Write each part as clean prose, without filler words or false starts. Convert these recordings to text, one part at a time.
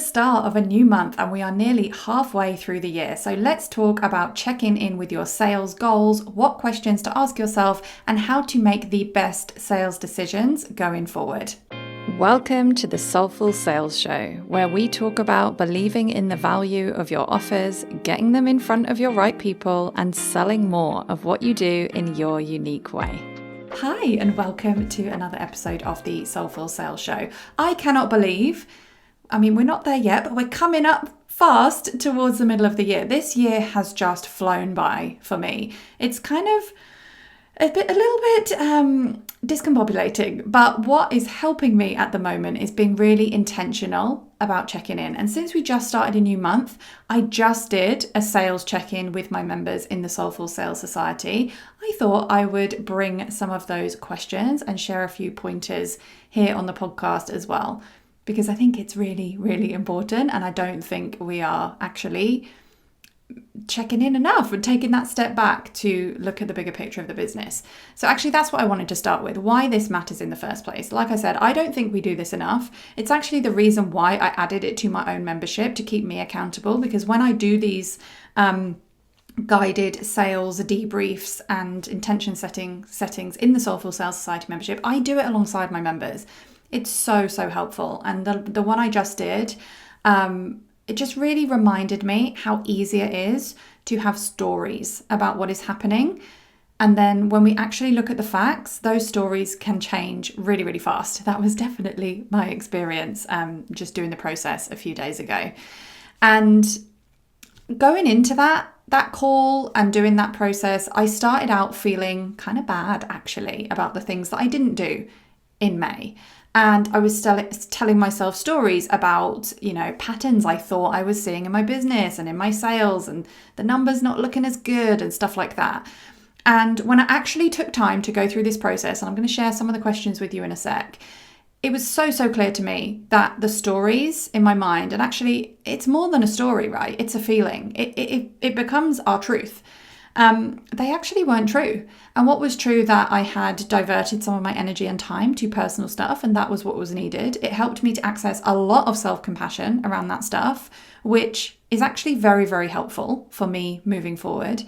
start of a new month and we are nearly halfway through the year. So let's talk about checking in with your sales goals, what questions to ask yourself, and how to make the best sales decisions going forward. Welcome to the Soulful Sales Show, where we talk about believing in the value of your offers, getting them in front of your right people, and selling more of what you do in your unique way. Hi, and welcome to another episode of the Soulful Sales Show. I cannot believe, we're not there yet, but we're coming up fast towards the middle of the year. This year has just flown by for me. It's kind of a little bit discombobulating, but what is helping me at the moment is being really intentional about checking in. And since we just started a new month, I just did a sales check-in with my members in the Soulful Sales Society. I thought I would bring some of those questions and share a few pointers here on the podcast as well, because I think it's really, really important, and I don't think we are actually checking in enough and taking that step back to look at the bigger picture of the business. So actually that's what I wanted to start with, why this matters in the first place. Like I said, I don't think we do this enough. It's actually the reason why I added it to my own membership, to keep me accountable, because when I do these guided sales debriefs and intention settings in the Soulful Sales Society membership, I do it alongside my members. It's so helpful. And the one I just did, it just really reminded me how easy it is to have stories about what is happening. And then when we actually look at the facts, those stories can change really, really fast. That was definitely my experience just doing the process a few days ago. And going into that call and doing that process, I started out feeling kind of bad actually about the things that I didn't do in May. And I was telling myself stories about, patterns I thought I was seeing in my business and in my sales, and the numbers not looking as good and stuff like that. And when I actually took time to go through this process, and I'm going to share some of the questions with you in a sec, it was so clear to me that the stories in my mind, and actually it's more than a story, right? It's a feeling. It becomes our truth. They actually weren't true. And what was true, that I had diverted some of my energy and time to personal stuff, and that was what was needed. It helped me to access a lot of self-compassion around that stuff, which is actually very, very helpful for me moving forward.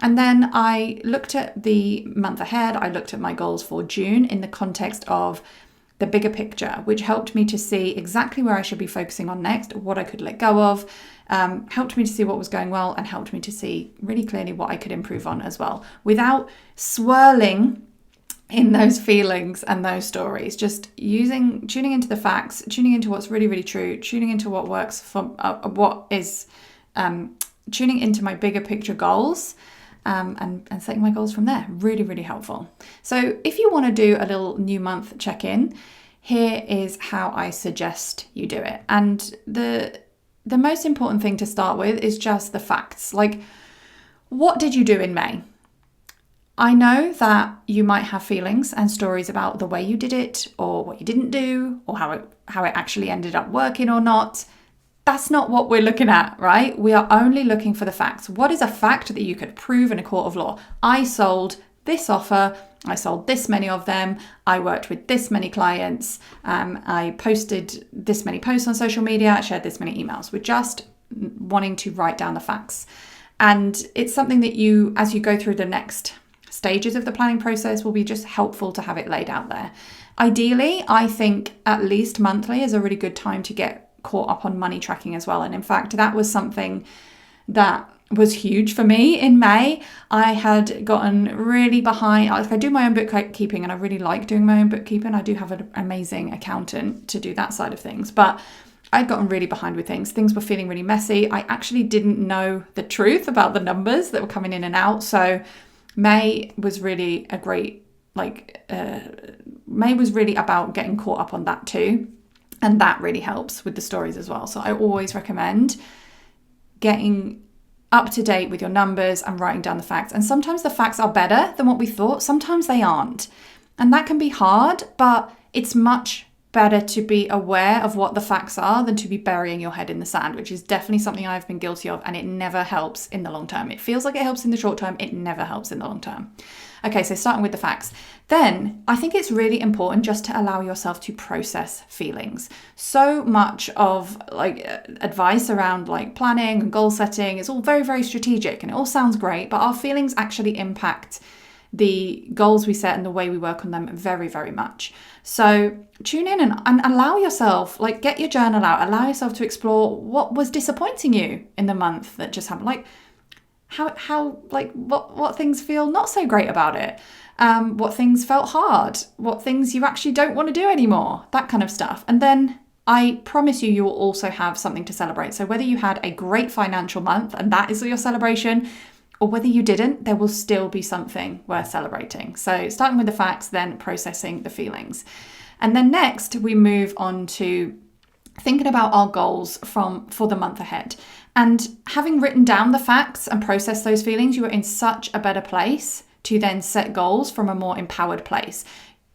And then I looked at the month ahead. I looked at my goals for June in the context of the bigger picture, which helped me to see exactly where I should be focusing on next, what I could let go of, helped me to see what was going well, and helped me to see really clearly what I could improve on as well, without swirling in those feelings and those stories. Just tuning into the facts, tuning into what's really, really true, tuning into what works for tuning into my bigger picture goals. And setting my goals from there. Really, really helpful. So if you want to do a little new month check-in, here is how I suggest you do it. And the most important thing to start with is just the facts. Like, what did you do in May? I know that you might have feelings and stories about the way you did it, or what you didn't do, or how it actually ended up working or not. That's not what we're looking at, right? We are only looking for the facts. What is a fact that you could prove in a court of law? I sold this offer. I sold this many of them. I worked with this many clients. I posted this many posts on social media. I shared this many emails. We're just wanting to write down the facts. And it's something that you, as you go through the next stages of the planning process, will be just helpful to have it laid out there. Ideally, I think at least monthly is a really good time to get caught up on money tracking as well. And in fact, that was something that was huge for me in May. I had gotten really behind. I do my own bookkeeping, and I really like doing my own bookkeeping. I do have an amazing accountant to do that side of things, but I'd gotten really behind with things. Things were feeling really messy. I actually didn't know the truth about the numbers that were coming in and out. So May was really May was really about getting caught up on that too. And that really helps with the stories as well. So I always recommend getting up to date with your numbers and writing down the facts. And sometimes the facts are better than what we thought. Sometimes they aren't. And that can be hard, but it's much better to be aware of what the facts are than to be burying your head in the sand, which is definitely something I've been guilty of, and it never helps in the long term. It feels like it helps in the short term. It never helps in the long term. Okay, so starting with the facts. Then I think it's really important just to allow yourself to process feelings. So much of advice around planning and goal setting is all very, very strategic, and it all sounds great, but our feelings actually impact the goals we set and the way we work on them very, very much. So tune in and allow yourself, get your journal out, allow yourself to explore what was disappointing you in the month that just happened. What things feel not so great about it, what things felt hard, what things you actually don't want to do anymore, that kind of stuff. And then I promise you will also have something to celebrate. So whether you had a great financial month and that is your celebration, or whether you didn't, there will still be something worth celebrating. So starting with the facts, then processing the feelings. And then next we move on to thinking about our goals for the month ahead. And having written down the facts and processed those feelings, you are in such a better place to then set goals from a more empowered place.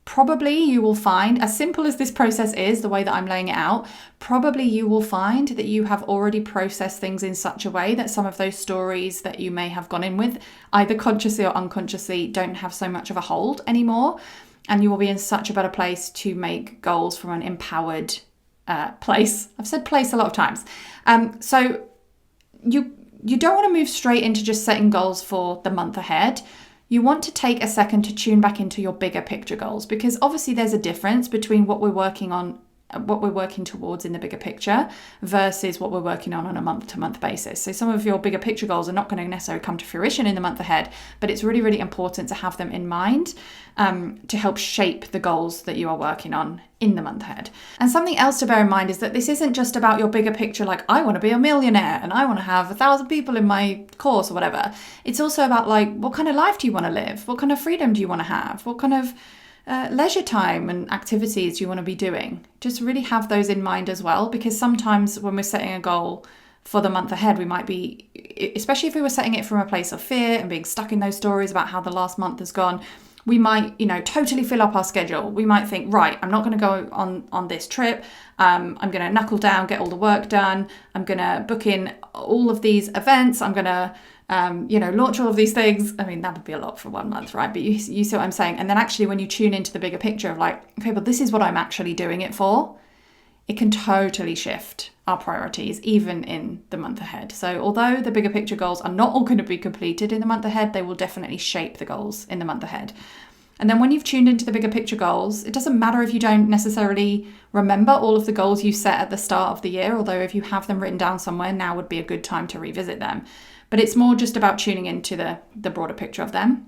Probably you will find, as simple as this process is, the way that I'm laying it out, probably you will find that you have already processed things in such a way that some of those stories that you may have gone in with, either consciously or unconsciously, don't have so much of a hold anymore. And you will be in such a better place to make goals from an empowered place. I've said place a lot of times. So you don't want to move straight into just setting goals for the month ahead. You want to take a second to tune back into your bigger picture goals, because obviously there's a difference between what we're working on, what we're working towards in the bigger picture versus what we're working on a month-to-month basis. So some of your bigger picture goals are not going to necessarily come to fruition in the month ahead, but it's really, really important to have them in mind to help shape the goals that you are working on in the month ahead. And something else to bear in mind is that this isn't just about your bigger picture, like I want to be a millionaire and I want to have 1,000 people in my course or whatever. It's also about what kind of life do you want to live? What kind of freedom do you want to have? What kind of leisure time and activities you want to be doing? Just really have those in mind as well, because sometimes when we're setting a goal for the month ahead, we might be, especially if we were setting it from a place of fear and being stuck in those stories about how the last month has gone, we might, totally fill up our schedule. We might think, right, I'm not going to go on this trip. I'm going to knuckle down, get all the work done. I'm going to book in all of these events. I'm going to launch all of these things. I mean, that would be a lot for 1 month, right? But you see what I'm saying? And then actually when you tune into the bigger picture of okay, but this is what I'm actually doing it for, it can totally shift our priorities, even in the month ahead. So although the bigger picture goals are not all going to be completed in the month ahead, they will definitely shape the goals in the month ahead. And then when you've tuned into the bigger picture goals, it doesn't matter if you don't necessarily remember all of the goals you set at the start of the year, although if you have them written down somewhere, now would be a good time to revisit them. But it's more just about tuning into the broader picture of them.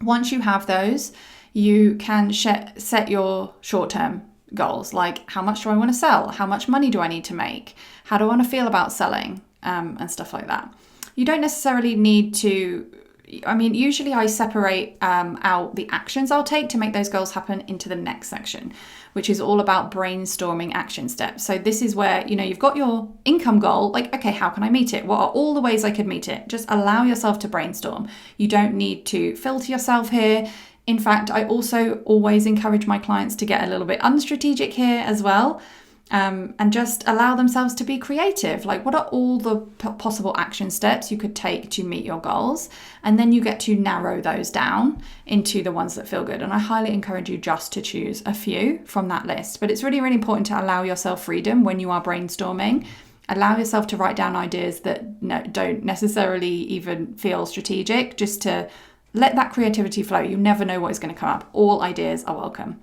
Once you have those, you can set your short-term goals, like how much do I want to sell? How much money do I need to make? How do I want to feel about selling? And stuff like that. You don't necessarily need to, usually I separate out the actions I'll take to make those goals happen into the next section, which is all about brainstorming action steps. So this is where, you've got your income goal, okay, how can I meet it? What are all the ways I could meet it? Just allow yourself to brainstorm. You don't need to filter yourself here. In fact, I also always encourage my clients to get a little bit unstrategic here as well, and just allow themselves to be creative. What are all the possible action steps you could take to meet your goals? And then you get to narrow those down into the ones that feel good. And I highly encourage you just to choose a few from that list. But it's really, really important to allow yourself freedom when you are brainstorming. Allow yourself to write down ideas that don't necessarily even feel strategic, just to let that creativity flow. You never know what is going to come up. All ideas are welcome.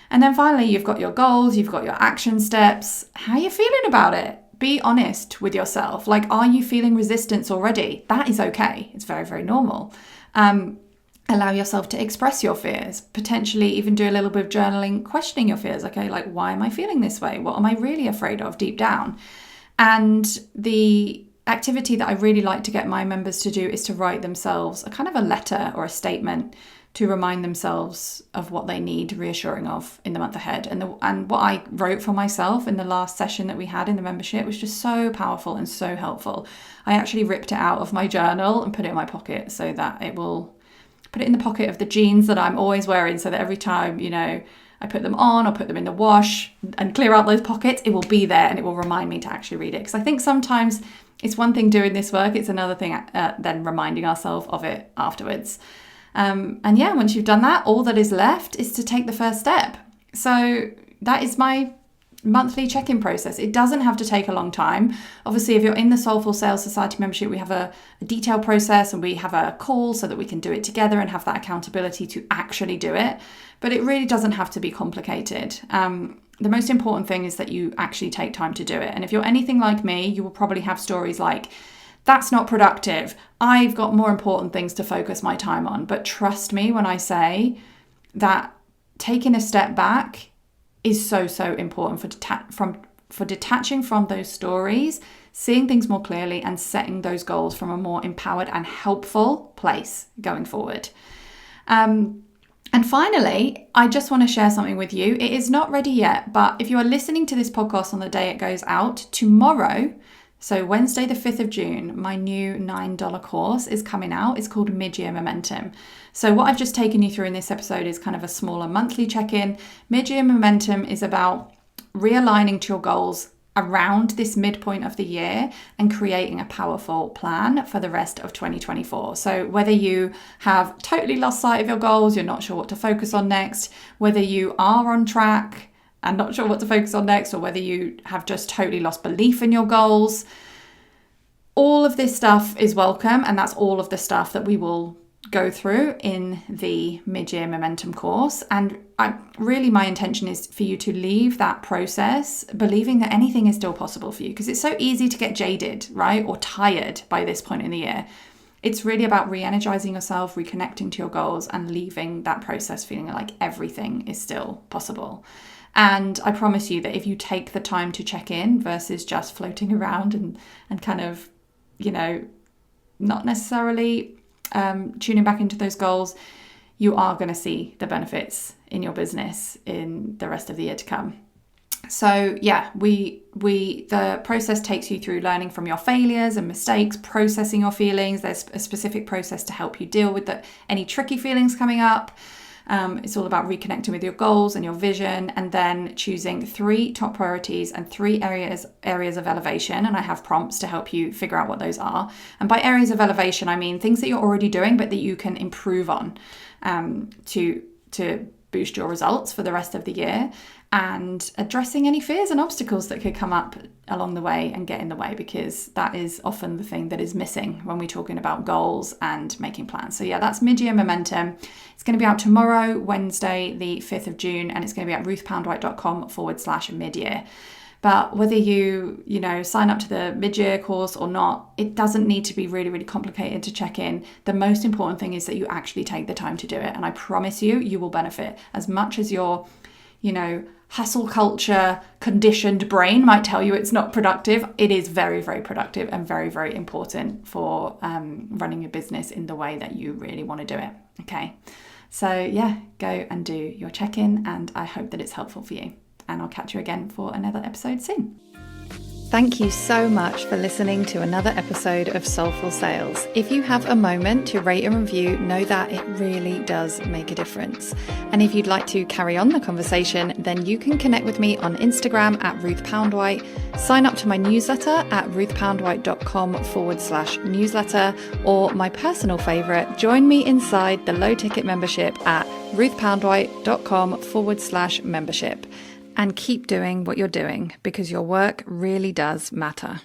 And then finally, you've got your goals, you've got your action steps. How are you feeling about it? Be honest with yourself. Are you feeling resistance already? That is okay. It's very, very normal. Allow yourself to express your fears, potentially even do a little bit of journaling, questioning your fears. Okay, why am I feeling this way? What am I really afraid of deep down? And the activity that I really like to get my members to do is to write themselves a kind of a letter or a statement to remind themselves of what they need reassuring of in the month ahead. And what I wrote for myself in the last session that we had in the membership was just so powerful and so helpful. I actually ripped it out of my journal and put it in my pocket so that it will put it in the pocket of the jeans that I'm always wearing, so that every time, I put them on or put them in the wash and clear out those pockets, it will be there and it will remind me to actually read it. Because I think sometimes it's one thing doing this work, it's another thing then reminding ourselves of it afterwards. And yeah, once you've done that, all that is left is to take the first step. So that is my monthly check-in process. It doesn't have to take a long time. Obviously, if you're in the Soulful Sales Society membership, we have a detailed process and we have a call so that we can do it together and have that accountability to actually do it. But it really doesn't have to be complicated. The most important thing is that you actually take time to do it. And if you're anything like me, you will probably have stories like, that's not productive. I've got more important things to focus my time on. But trust me when I say that taking a step back is so important for detaching from those stories, seeing things more clearly and setting those goals from a more empowered and helpful place going forward. And finally, I just want to share something with you. It is not ready yet, but if you are listening to this podcast on the day it goes out, tomorrow, so Wednesday, the 5th of June, my new $9 course is coming out. It's called Mid-Year Momentum. So what I've just taken you through in this episode is kind of a smaller monthly check-in. Mid-Year Momentum is about realigning to your goals around this midpoint of the year and creating a powerful plan for the rest of 2024. So whether you have totally lost sight of your goals, you're not sure what to focus on next, whether you are on track and not sure what to focus on next, or whether you have just totally lost belief in your goals, all of this stuff is welcome. And that's all of the stuff that we will go through in the Mid-Year Momentum course. And really my intention is for you to leave that process believing that anything is still possible for you, because it's so easy to get jaded, right? Or tired by this point in the year. It's really about re-energizing yourself, reconnecting to your goals and leaving that process feeling like everything is still possible. And I promise you that if you take the time to check in versus just floating around and kind of, not necessarily tuning back into those goals, you are going to see the benefits in your business in the rest of the year to come. So yeah, the process takes you through learning from your failures and mistakes, processing your feelings. There's a specific process to help you deal with any tricky feelings coming up. It's all about reconnecting with your goals and your vision, and then choosing 3 top priorities and 3 areas of elevation. And I have prompts to help you figure out what those are. And by areas of elevation, I mean things that you're already doing, but that you can improve on to boost your results for the rest of the year, and addressing any fears and obstacles that could come up along the way and get in the way, because that is often the thing that is missing when we're talking about goals and making plans. So yeah, that's Mid-Year Momentum. It's going to be out tomorrow, Wednesday, the 5th of June, and it's going to be at ruthpoundwhite.com/midyear. But whether you sign up to the mid-year course or not, it doesn't need to be really, really complicated to check in. The most important thing is that you actually take the time to do it. And I promise you will benefit as much as your, hustle culture conditioned brain might tell you it's not productive. It is very, very productive and very, very important for running your business in the way that you really want to do it. Okay. So yeah, go and do your check-in, and I hope that it's helpful for you. And I'll catch you again for another episode soon. Thank you so much for listening to another episode of Soulful Sales. If you have a moment to rate and review, know that it really does make a difference. And if you'd like to carry on the conversation, then you can connect with me on Instagram at Ruth Poundwhite, sign up to my newsletter at ruthpoundwhite.com/newsletter, or my personal favorite, join me inside the low ticket membership at ruthpoundwhite.com/membership. And keep doing what you're doing, because your work really does matter.